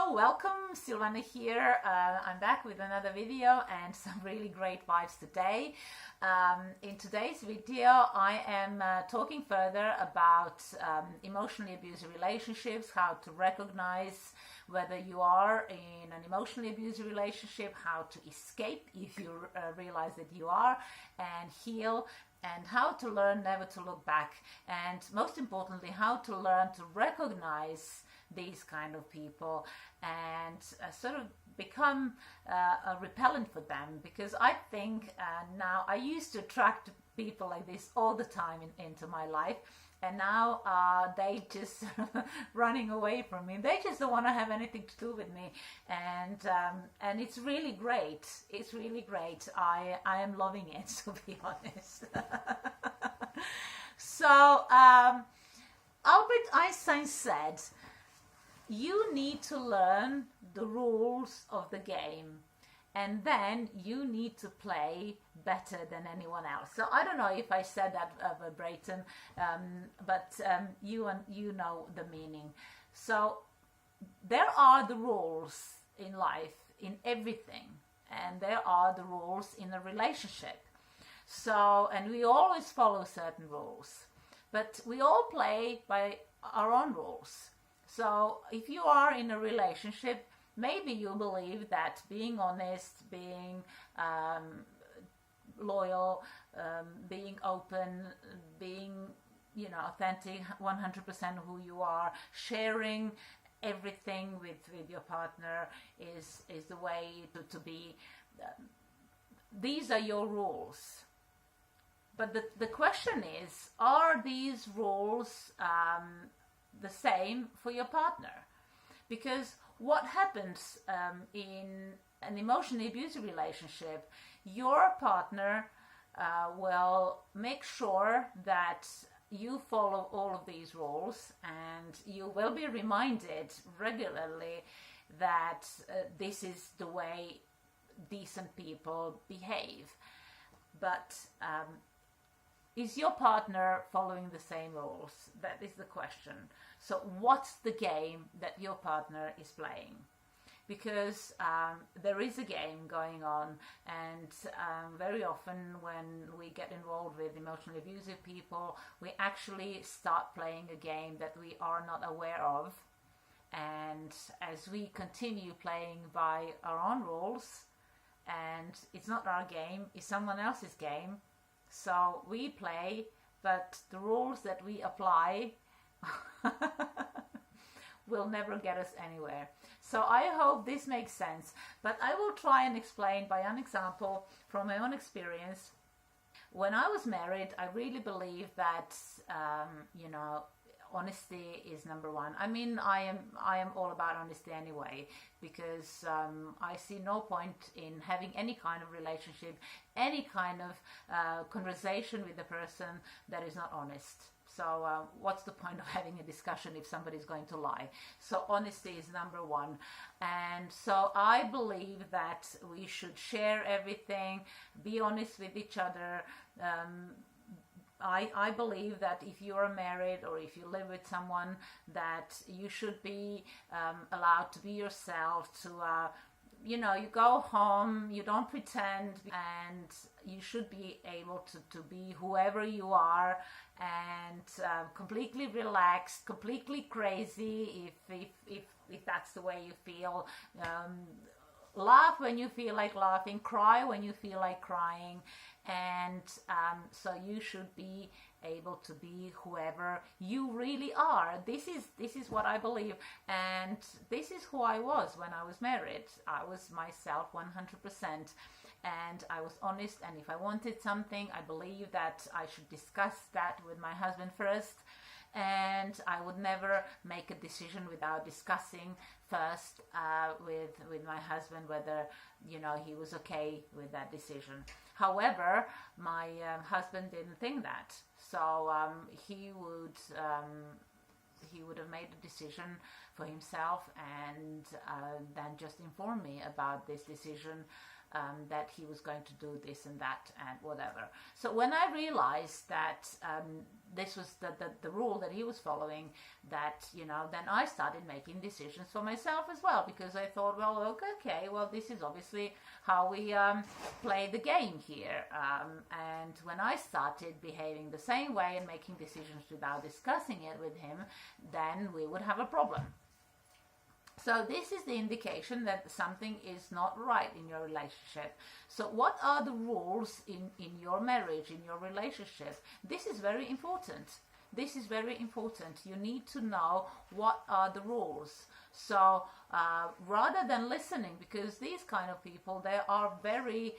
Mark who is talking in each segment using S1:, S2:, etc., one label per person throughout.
S1: Hello, welcome, Silvana here. I'm back with another video and some really great vibes today. In today's video, I am talking further about emotionally abusive relationships, how to recognize whether you are in an emotionally abusive relationship, how to escape if you realize that you are, and heal, and how to learn never to look back, and most importantly, how to learn to recognize these kind of people and sort of become a repellent for them, because I think now I used to attract people like this all the time into my life, and now they just running away from me. They just don't want to have anything to do with me, and it's really great. It's really great. I am loving it, to be honest. So Albert Einstein said, you need to learn the rules of the game, and then you need to play better than anyone else. So I don't know if I said that verbatim, but you know the meaning. So there are the rules in life, in everything, and there are the rules in a relationship. So, and we always follow certain rules, but we all play by our own rules. So if you are in a relationship, maybe you believe that being honest, being loyal, being open, being, authentic, 100% who you are, sharing everything with your partner is the way to be. These are your rules. But the question is, are these rules the same for your partner? Because what happens in an emotionally abusive relationship, your partner will make sure that you follow all of these rules, and you will be reminded regularly that this is the way decent people behave. But is your partner following the same rules? That is the question. So what's the game that your partner is playing? Because there is a game going on, and very often when we get involved with emotionally abusive people, we actually start playing a game that we are not aware of. And as we continue playing by our own rules, and it's not our game, it's someone else's game, so we play, but the rules that we apply will never get us anywhere. So I hope this makes sense, but I will try and explain by an example from my own experience. When I was married, I really believed that honesty is number one. I mean, I am all about honesty anyway, because I see no point in having any kind of relationship, any kind of conversation with a person that is not honest. So what's the point of having a discussion if somebody's going to lie? So honesty is number one. And so I believe that we should share everything, be honest with each other. I believe that if you are married or if you live with someone, that you should be allowed to be yourself, to you go home, you don't pretend, and you should be able to be whoever you are, and completely relaxed, completely crazy if that's the way you feel. Laugh when you feel like laughing, cry when you feel like crying, and so you should be able to be whoever you really are. This is what I believe, and this is who I was when I was married. I was myself 100%, and I was honest, and if I wanted something, I believe that I should discuss that with my husband first, and I would never make a decision without discussing first with my husband whether he was okay with that decision. However, my husband didn't think that, so he would have made a decision for himself, and then just inform me about this decision that he was going to do this and that and whatever. So when I realized that this was the rule that he was following, that, then I started making decisions for myself as well, because I thought, well, okay, well, this is obviously how we play the game here. And when I started behaving the same way and making decisions without discussing it with him, then we would have a problem. So this is the indication that something is not right in your relationship. So what are the rules in your marriage, in your relationship? This is very important. This is very important. You need to know what are the rules. So rather than listening, because these kind of people, they are very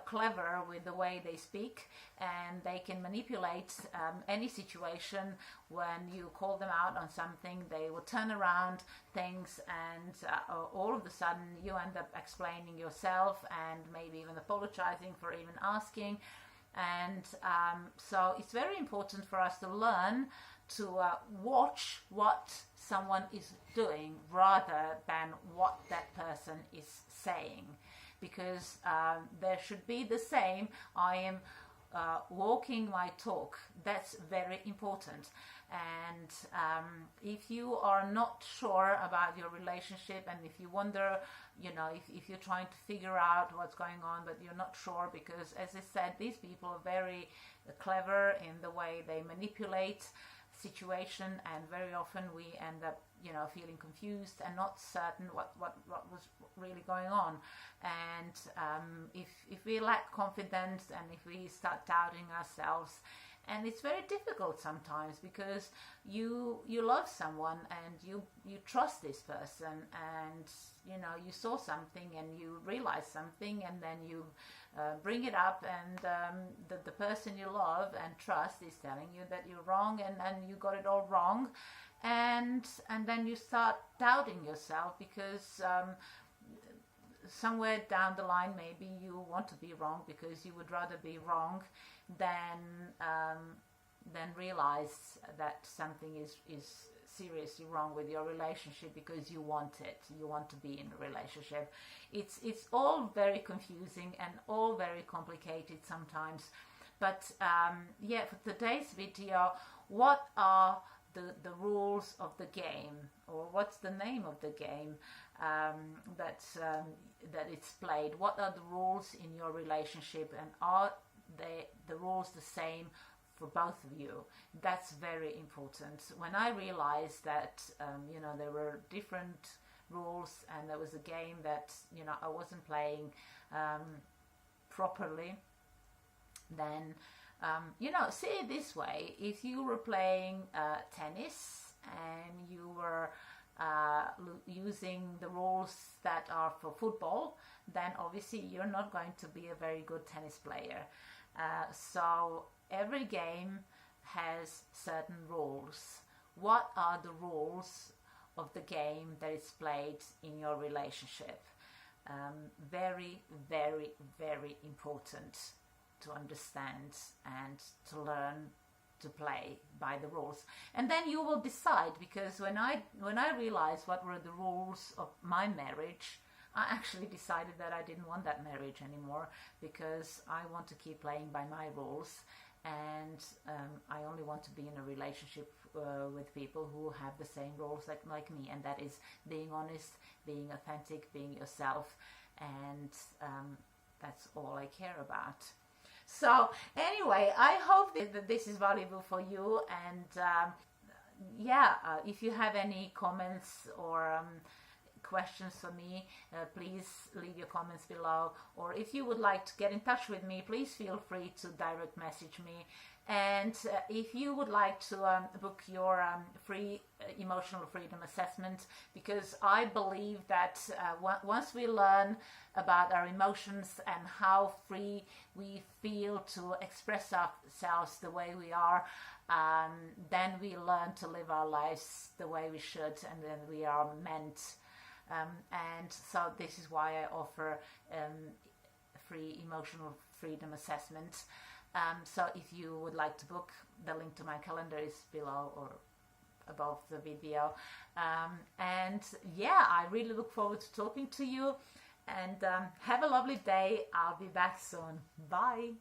S1: clever with the way they speak, and they can manipulate any situation. When you call them out on something, they will turn around things, and all of a sudden you end up explaining yourself and maybe even apologizing for even asking. And so it's very important for us to learn to watch what someone is doing rather than what that person is saying, because there should be the same. I am walking my talk. That's very important. And if you are not sure about your relationship, and if you wonder, if you're trying to figure out what's going on, but you're not sure, because as I said, these people are very clever in the way they manipulate situation, and very often we end up feeling confused and not certain what was really going on. And if we lack confidence, and if we start doubting ourselves, and it's very difficult sometimes, because you love someone and you trust this person, and you saw something and you realize something, and then you bring it up, and the person you love and trust is telling you that you're wrong, and you got it all wrong, and then you start doubting yourself, because somewhere down the line maybe you want to be wrong, because you would rather be wrong than realize that something is seriously wrong with your relationship, because you want to be in a relationship. It's all very confusing and all very complicated sometimes. But for today's video, what are the rules of the game, or what's the name of the game that it's played? What are the rules in your relationship, and are the rules the same for both of you? That's very important. When I realized that there were different rules, and there was a game that I wasn't playing properly, then see it this way: if you were playing tennis and you were using the rules that are for football, then obviously you're not going to be a very good tennis player. So every game has certain rules. What are the rules of the game that is played in your relationship? Very, very, very important to understand and to learn to play by the rules. And then you will decide, because when I realized what were the rules of my marriage, I actually decided that I didn't want that marriage anymore, because I want to keep playing by my rules, and I only want to be in a relationship with people who have the same rules like me, and that is being honest, being authentic, being yourself, and that's all I care about. So anyway, I hope that this is valuable for you, and if you have any comments or questions for me, please leave your comments below, or if you would like to get in touch with me, please feel free to direct message me. And if you would like to book your free emotional freedom assessment, because I believe that once we learn about our emotions and how free we feel to express ourselves the way we are, then we learn to live our lives the way we should, and then we are meant. And so this is why I offer free emotional freedom assessment. So if you would like to book, the link to my calendar is below or above the video. And I really look forward to talking to you. And have a lovely day. I'll be back soon. Bye.